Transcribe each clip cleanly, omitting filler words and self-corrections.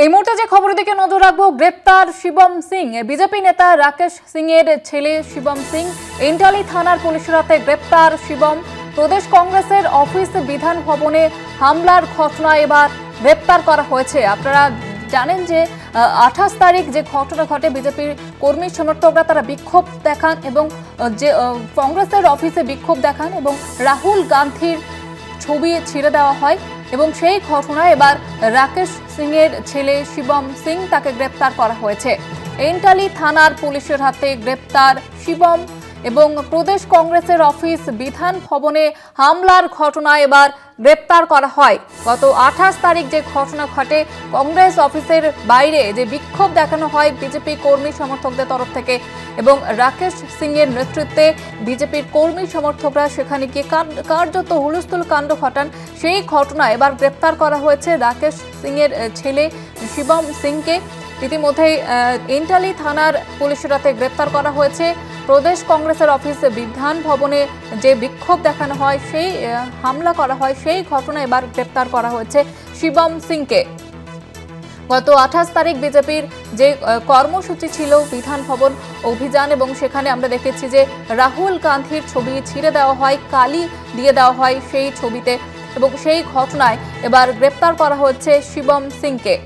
এই মুহূর্তে যে খবরের দিকে নজর রাখবো, গ্রেপ্তার শিবম সিং। বিজেপি নেতা রাকেশ সিং এর ছেলে শিবম সিং। ইন্টালি থানার পুলিশের হাতে গ্রেপ্তার শিবম। প্রদেশ কংগ্রেসের অফিস বিধান ভবনে হামলার ঘটনায় এবার গ্রেপ্তার করা হয়েছে। আপনারা জানেন যে 28 তারিখ যে ঘটনা ঘটে, বিজেপির কর্মী সমর্থকরা তারা বিক্ষোভ দেখান এবং যে কংগ্রেসের অফিসে বিক্ষোভ দেখান এবং রাহুল গান্ধীর ছবি ছিঁড়ে দেওয়া হয় এবং সেই ঘটনায় এবার রাকেশ সিং এর ছেলে শিবম সিং তাকে গ্রেপ্তার করা হয়েছে। ইন্টালি থানার পুলিশের হাতে গ্রেপ্তার শিবম এবং প্রদেশ কংগ্রেসের অফিস বিধান ভবনে হামলার ঘটনায় এবার গ্রেপ্তার করা হয়। গত 28 তারিখ যে ঘটনা ঘটে, কংগ্রেস অফিসের বাইরে যে বিক্ষোভ দেখানো হয় বিজেপি কর্মী সমর্থকদের তরফ থেকে এবং রাকেশ সিং এর নেতৃত্বে বিজেপির কর্মী সমর্থকরা সেখানে গিয়ে কার্যত হুলস্থুল কাণ্ড ঘটান। সেই ঘটনায় এবার গ্রেপ্তার করা হয়েছে রাকেশ সিং এর ছেলে শিবম সিংকে। ইতিমধ্যেই ইন্টালি থানার পুলিশের হাতে গ্রেপ্তার করা হয়েছে। প্রদেশ কংগ্রেসের অফিসে বিধান ভবনে যে বিক্ষোভ দেখানো হয়, সেই হামলা করা হয়, সেই ঘটনায় এবার গ্রেপ্তার করা হয়েছে শিবম সিংকে। গত 28 তারিখ বিজেপির যে কর্মসূচি ছিল বিধান ভবন অভিযান, এবং সেখানে আমরা দেখেছি যে রাহুল গান্ধীর ছবি ছিঁড়ে দেওয়া হয়, কালি দিয়ে দেওয়া হয় সেই ছবিতে, এবং সেই ঘটনায় এবার গ্রেপ্তার করা হচ্ছে শিবম সিংকে।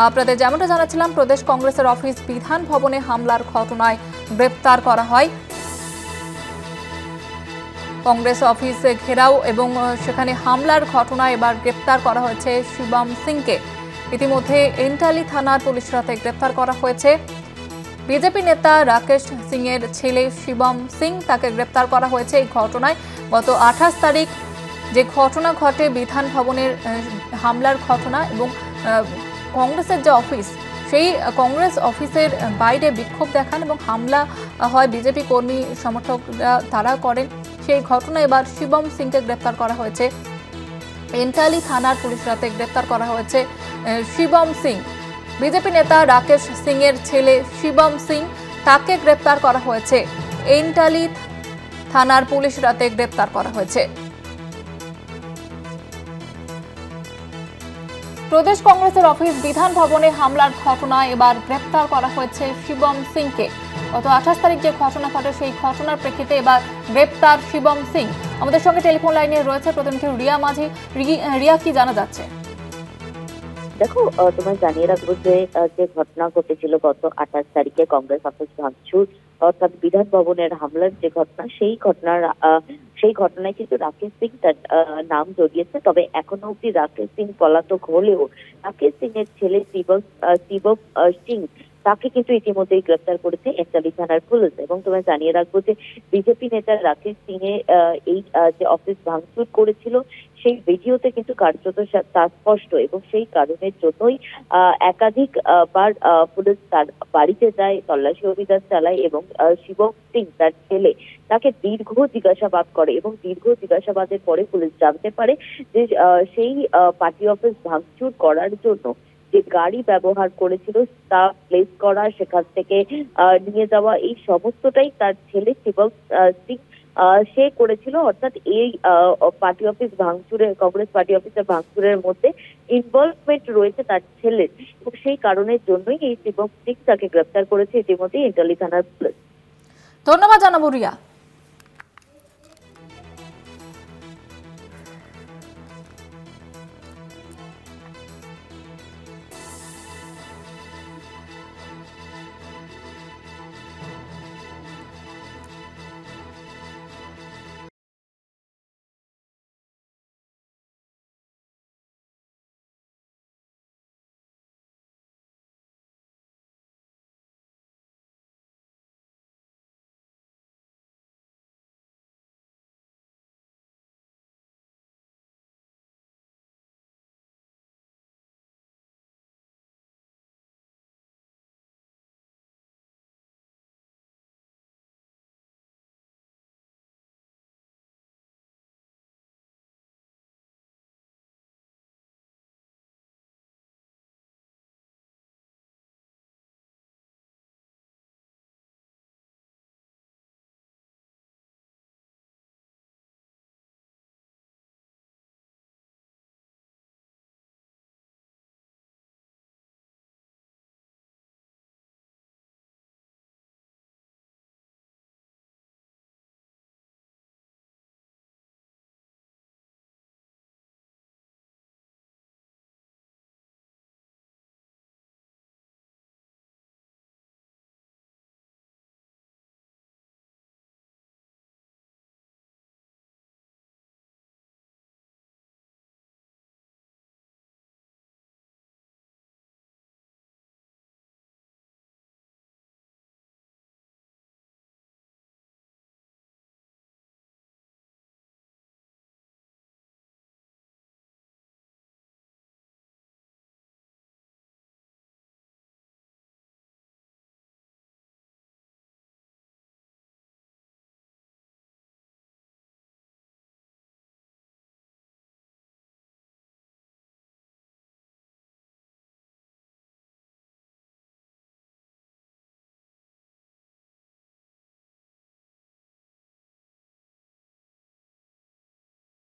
আপনাদের যেমনটা জানাচ্ছিলাম, প্রদেশ কংগ্রেসের অফিস বিধান ভবনে হামলার ঘটনায় গ্রেপ্তার করা হয়। কংগ্রেস অফিসে ঘেরাও এবং সেখানে হামলার ঘটনায় এবার গ্রেপ্তার করা হয়েছে শিবম সিংকে। ইতিমধ্যে ইন্টালি থানার পুলিশের হাতে গ্রেপ্তার করা হয়েছে বিজেপি নেতা রাকেশ সিং এর ছেলে শিবম সিং, তাকে গ্রেপ্তার করা হয়েছে এই ঘটনায়। গত 28 তারিখ যে ঘটনা ঘটে বিধান ভবনের হামলার ঘটনা এবং কংগ্রেসের যে অফিস, সেই কংগ্রেস অফিসের বাইরে বিক্ষোভ দেখান এবং হামলা হয়, বিজেপি কর্মী সমর্থকরা তারা করেন। সেই ঘটনায় এবার শিবম সিংকে গ্রেপ্তার করা হয়েছে। ইন্টালি থানার পুলিশের হাতে গ্রেপ্তার করা হয়েছে শিবম সিং। বিজেপি নেতা রাকেশ সিং এর ছেলে শিবম সিং, তাকে গ্রেপ্তার করা হয়েছে। ইন্টালি থানার পুলিশের হাতে গ্রেপ্তার করা হয়েছে। প্রদেশ কংগ্রেসের অফিস বিধান ভবনে হামলার ঘটনায় এবার গ্রেপ্তার করা হয়েছে শিবম সিংকে। গত 28 তারিখ যে ঘটনা ঘটে, সেই ঘটনার প্রেক্ষিতে এবার গ্রেপ্তার শিবম সিং। আমাদের সঙ্গে টেলিফোন লাইনে রয়েছে প্রতিনিধি রিয়া মাঝি। রিয়া, কি জানা যাচ্ছে? দেখো, তোমায় জানিয়ে রাখবো যে ঘটনা ঘটেছিল গত 28 তারিখে কংগ্রেস অফিস ভাঙচুর অর্থাৎ বিধান ভবনের হামলার যে ঘটনা, সেই ঘটনায় কিন্তু রাকেশ সিং তার নাম জড়িয়েছে। তবে এখনো অব্দি রাকেশ সিং পলাতক হলেও রাকেশ সিং এর ছেলে শিবম সিং তাকে কিন্তু ইতিমধ্যেই গ্রেফতার করেছে ইন্টালি থানার পুলিশ। এবং তোমায় জানিয়ে রাখবো যে বিজেপি নেতা রাকেশ সিং এই যে অফিস ভাঙচুর করেছিল, সেই ভিডিওতে কিন্তু কার্যত তা স্পষ্ট, এবং সেই কারণের জন্যই একাধিক বার পুলিশ তার বাড়িতে যায়, তল্লাশি অভিযান চালায় এবং শিবম সিং তার ছেলে তাকে দীর্ঘ জিজ্ঞাসাবাদ করে এবং দীর্ঘ জিজ্ঞাসাবাদের পরে পুলিশ জানতে পারে যে সেই পার্টি অফিস ভাঙচুর করার জন্য যে গাড়ি ব্যবহার করেছিল তা প্লেস করা, সেখান থেকে নিয়ে যাওয়া, এই সমস্তটাই তার ছেলে শিবম সিং সে করেছিল। অর্থাৎ এই পার্টি অফিস ভাঙচুরের, কংগ্রেস পার্টি অফিসের ভাঙচুরের মধ্যে ইনভলভমেন্ট রয়েছে তার ছেলের, এবং সেই কারণের জন্যই এই শিবম সিং তাকে গ্রেফতার করেছে ইতিমধ্যে ইন্টালি থানার পুলিশ। ধন্যবাদ জানাবো রিয়া।